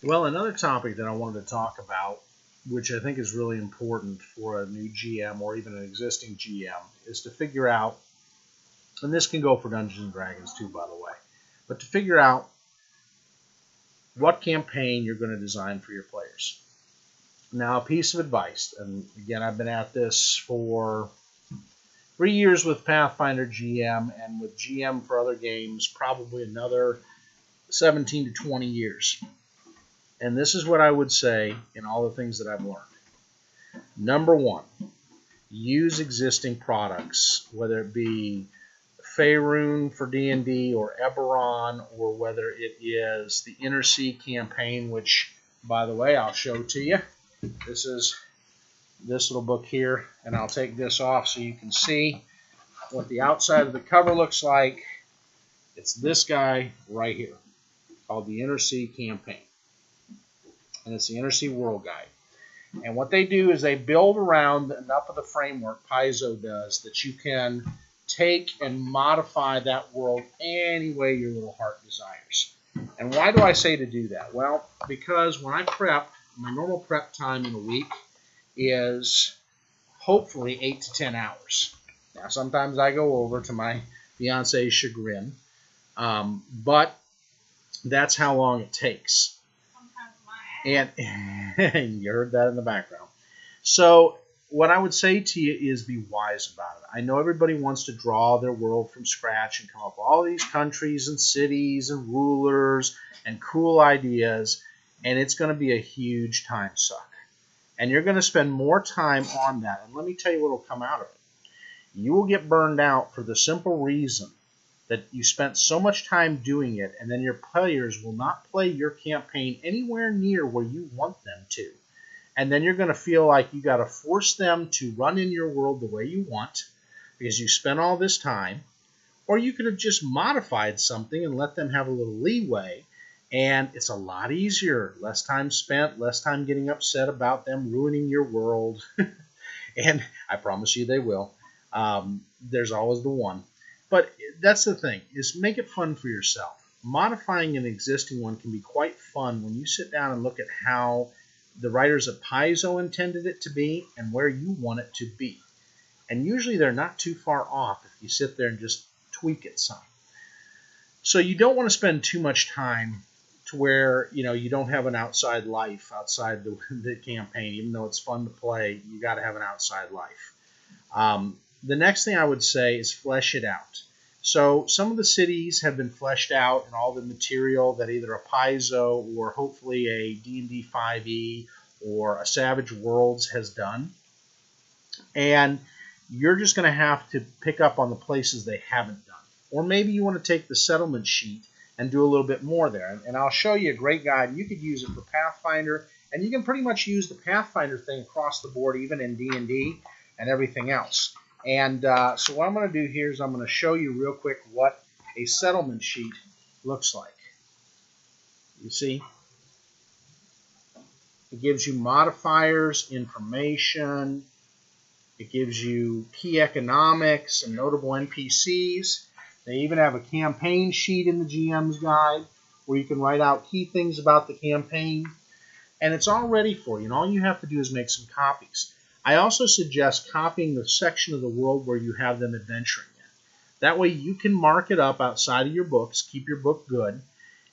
Well, another topic that I wanted to talk about, which I think is really important for a new GM or even an existing GM, is to figure out, and this can go for Dungeons and Dragons too, by the way, but to figure out what campaign you're going to design for your players. Now, a piece of advice, and again, I've been at this for 3 years with Pathfinder GM, and with GM for other games, probably another 17 to 20 years. And this is what I would say in all the things that I've learned. Number one, use existing products, whether it be Faerun for D&D or Eberron, or whether it is the Inner Sea campaign, which, by the way, I'll show to you. This is this little book here, and I'll take this off so you can see what the outside of the cover looks like. It's this guy right here, called the Inner Sea campaign. And it's the Inner Sea World Guide. And what they do is they build around enough of the framework Paizo does that you can take and modify that world any way your little heart desires. And why do I say to do that? Well, because when I prep, my normal prep time in a week is hopefully 8 to 10 hours. Now, sometimes I go over to my fiance's chagrin, but that's how long it takes. And you heard that in the background. So what I would say to you is be wise about it. I know everybody wants to draw their world from scratch and come up with all these countries and cities and rulers and cool ideas, and it's going to be a huge time suck. And you're going to spend more time on that. And let me tell you what will come out of it. You will get burned out for the simple reason that you spent so much time doing it, and then your players will not play your campaign anywhere near where you want them to. And then you're going to feel like you got to force them to run in your world the way you want because you spent all this time. Or you could have just modified something and let them have a little leeway, and it's a lot easier. Less time spent, less time getting upset about them ruining your world. And I promise you they will. There's always the one. But that's the thing, is make it fun for yourself. Modifying an existing one can be quite fun when you sit down and look at how the writers of Paizo intended it to be and where you want it to be. And usually they're not too far off if you sit there and just tweak it some. So you don't want to spend too much time to where you don't have an outside life outside the campaign. Even though it's fun to play, you got to have an outside life. The next thing I would say is flesh it out. So some of the cities have been fleshed out and all the material that either a Paizo or hopefully a D&D 5e or a Savage Worlds has done. And you're just going to have to pick up on the places they haven't done. Or maybe you want to take the settlement sheet and do a little bit more there. And I'll show you a great guide. You could use it for Pathfinder, and you can pretty much use the Pathfinder thing across the board, even in D&D and everything else. And so what I'm going to do here is I'm going to show you real quick what a settlement sheet looks like. You see? It gives you modifiers, information. It gives you key economics and notable NPCs. They even have a campaign sheet in the GM's guide where you can write out key things about the campaign. And it's all ready for you. And all you have to do is make some copies. I also suggest copying the section of the world where you have them adventuring in. That way you can mark it up outside of your books, keep your book good,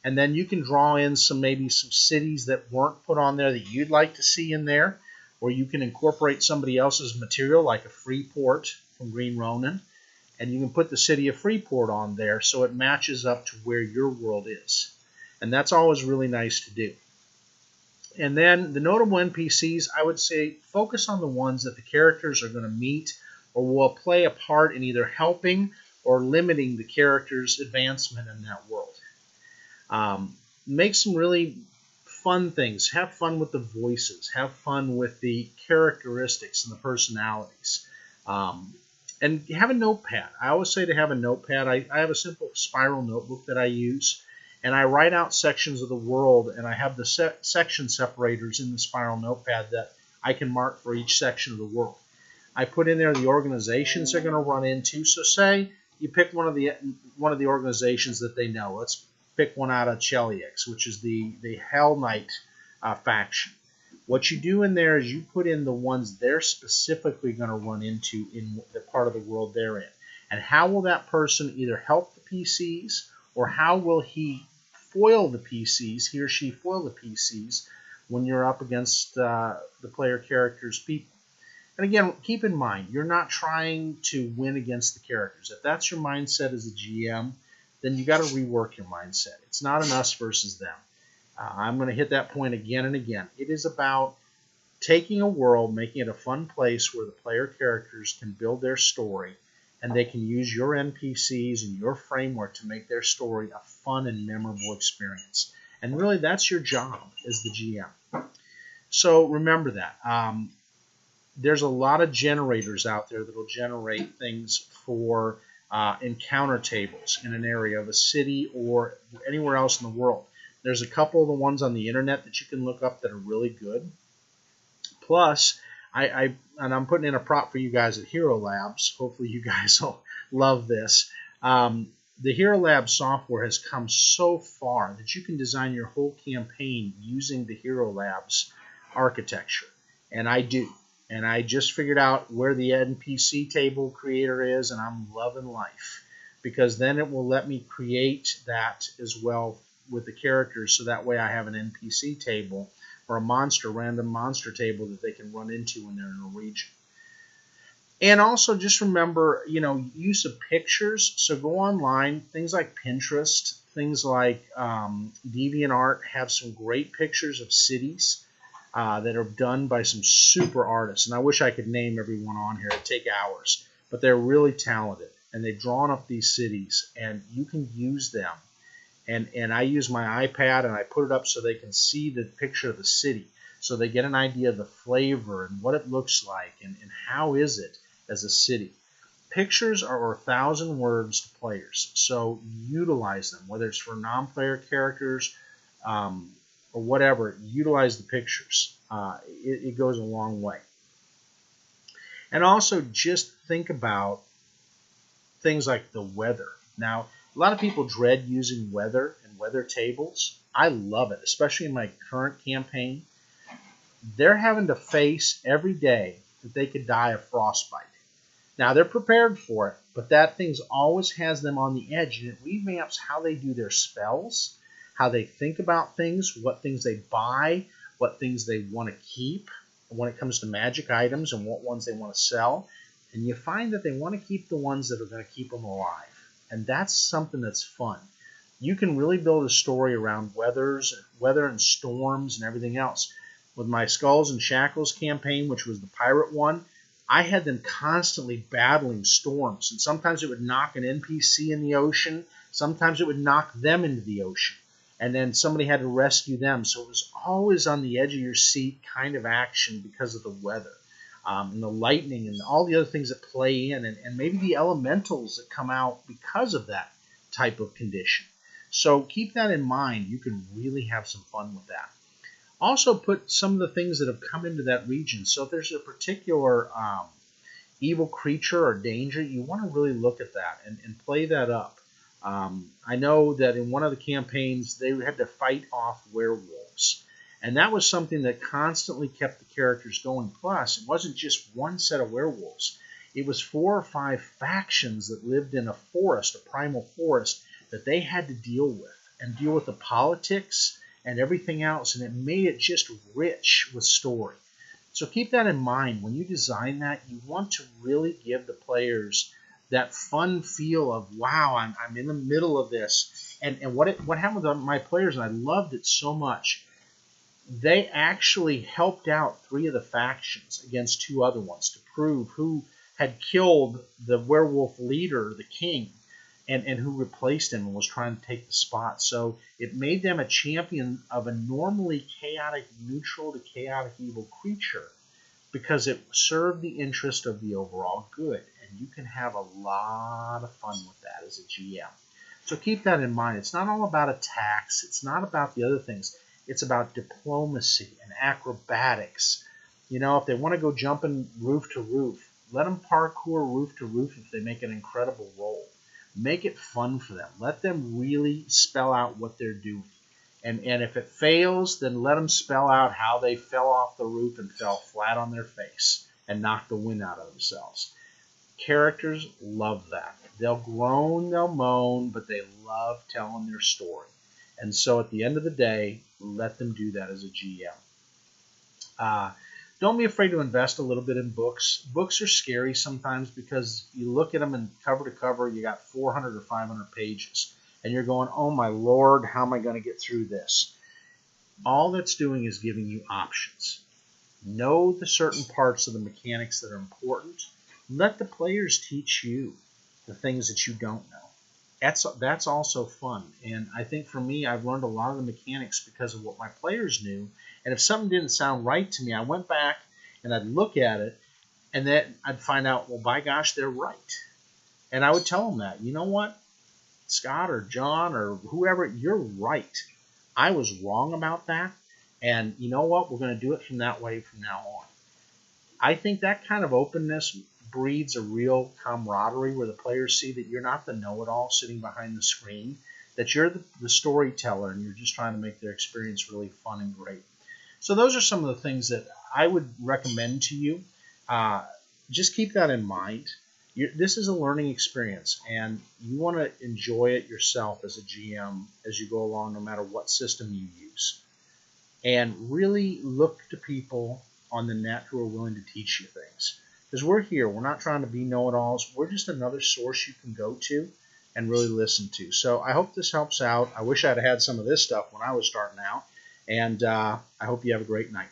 and then you can draw in maybe some cities that weren't put on there that you'd like to see in there, or you can incorporate somebody else's material like a Freeport from Green Ronin, and you can put the city of Freeport on there so it matches up to where your world is. And that's always really nice to do. And then the notable NPCs, I would say focus on the ones that the characters are going to meet or will play a part in either helping or limiting the character's advancement in that world. Make some really fun things. Have fun with the voices. Have fun with the characteristics and the personalities. And have a notepad. I always say to have a notepad. I have a simple spiral notebook that I use. And I write out sections of the world, and I have the section separators in the spiral notepad that I can mark for each section of the world. I put in there the organizations they're going to run into. So say you pick one of the organizations that they know. Let's pick one out of Cheliax, which is the Hell Knight faction. What you do in there is you put in the ones they're specifically going to run into in the part of the world they're in. And how will that person either help the PCs, or how will he foil the PCs, he or she foil the PCs when you're up against the player character's people. And again, keep in mind, you're not trying to win against the characters. If that's your mindset as a GM, then you got to rework your mindset. It's not an us versus them. I'm going to hit that point again and again. It is about taking a world, making it a fun place where the player characters can build their story, and they can use your NPCs and your framework to make their story a fun and memorable experience. And really, that's your job as the GM. So remember that. There's a lot of generators out there that will generate things for encounter tables in an area of a city or anywhere else in the world. There's a couple of the ones on the internet that you can look up that are really good. Plus, and I'm putting in a prop for you guys at Hero Labs. Hopefully you guys will love this. The Hero Labs software has come so far that you can design your whole campaign using the Hero Labs architecture. And I do. And I just figured out where the NPC table creator is, and I'm loving life. Because then it will let me create that as well with the characters, so that way I have an NPC table or a random monster table that they can run into when they're in a region. And also just remember, use of pictures. So go online, things like Pinterest, things like DeviantArt have some great pictures of cities that are done by some super artists. And I wish I could name everyone on here. It'd take hours. But they're really talented. And they've drawn up these cities, and you can use them. And I use my iPad, and I put it up so they can see the picture of the city, so they get an idea of the flavor and what it looks like and how is it as a city. Pictures are 1,000 words to players, so utilize them, whether it's for non-player characters or whatever. Utilize the pictures. It goes a long way. And also just think about things like the weather. Now, a lot of people dread using weather and weather tables. I love it, especially in my current campaign. They're having to face every day that they could die of frostbite. Now, they're prepared for it, but that thing always has them on the edge, and it revamps how they do their spells, how they think about things, what things they buy, what things they want to keep when it comes to magic items, and what ones they want to sell. And you find that they want to keep the ones that are going to keep them alive. And that's something that's fun. You can really build a story around weather and storms and everything else. With my Skulls and Shackles campaign, which was the pirate one, I had them constantly battling storms. And sometimes it would knock an NPC in the ocean. Sometimes it would knock them into the ocean. And then somebody had to rescue them. So it was always on the edge of your seat kind of action because of the weather. And the lightning and all the other things that play in, and maybe the elementals that come out because of that type of condition. So keep that in mind. You can really have some fun with that. Also put some of the things that have come into that region. So if there's a particular evil creature or danger, you want to really look at that and play that up. I know that in one of the campaigns, they had to fight off werewolves. And that was something that constantly kept the characters going. Plus, it wasn't just one set of werewolves. It was 4 or 5 factions that lived in a forest, a primal forest, that they had to deal with. And deal with the politics and everything else. And it made it just rich with story. So keep that in mind. When you design that, you want to really give the players that fun feel of, wow, I'm in the middle of this. And what happened with my players, and I loved it so much, they actually helped out 3 of the factions against 2 other ones to prove who had killed the werewolf leader, the king, and who replaced him and was trying to take the spot. So it made them a champion of a normally chaotic neutral to chaotic evil creature because it served the interest of the overall good. And you can have a lot of fun with that as a GM. So keep that in mind. It's not all about attacks. It's not about the other things. It's about diplomacy and acrobatics. If they want to go jumping roof to roof, let them parkour roof to roof if they make an incredible roll. Make it fun for them. Let them really spell out what they're doing. And if it fails, then let them spell out how they fell off the roof and fell flat on their face and knocked the wind out of themselves. Characters love that. They'll groan, they'll moan, but they love telling their story. And so at the end of the day, let them do that as a GM. Don't be afraid to invest a little bit in books. Books are scary sometimes because you look at them and cover to cover, you got 400 or 500 pages. And you're going, oh my Lord, how am I going to get through this? All that's doing is giving you options. Know the certain parts of the mechanics that are important. Let the players teach you the things that you don't know. That's also fun. And I think for me, I've learned a lot of the mechanics because of what my players knew. And if something didn't sound right to me, I went back and I'd look at it, and then I'd find out, well, by gosh, they're right. And I would tell them that, you know what, Scott or John or whoever, you're right. I was wrong about that. And you know what? We're going to do it from that way from now on. I think that kind of openness breeds a real camaraderie where the players see that you're not the know-it-all sitting behind the screen, that you're the storyteller and you're just trying to make their experience really fun and great. So those are some of the things that I would recommend to you. Just keep that in mind. This is a learning experience, and you want to enjoy it yourself as a GM as you go along, no matter what system you use. And really look to people on the net who are willing to teach you things. Because we're here. We're not trying to be know-it-alls. We're just another source you can go to and really listen to. So I hope this helps out. I wish I'd had some of this stuff when I was starting out. And I hope you have a great night.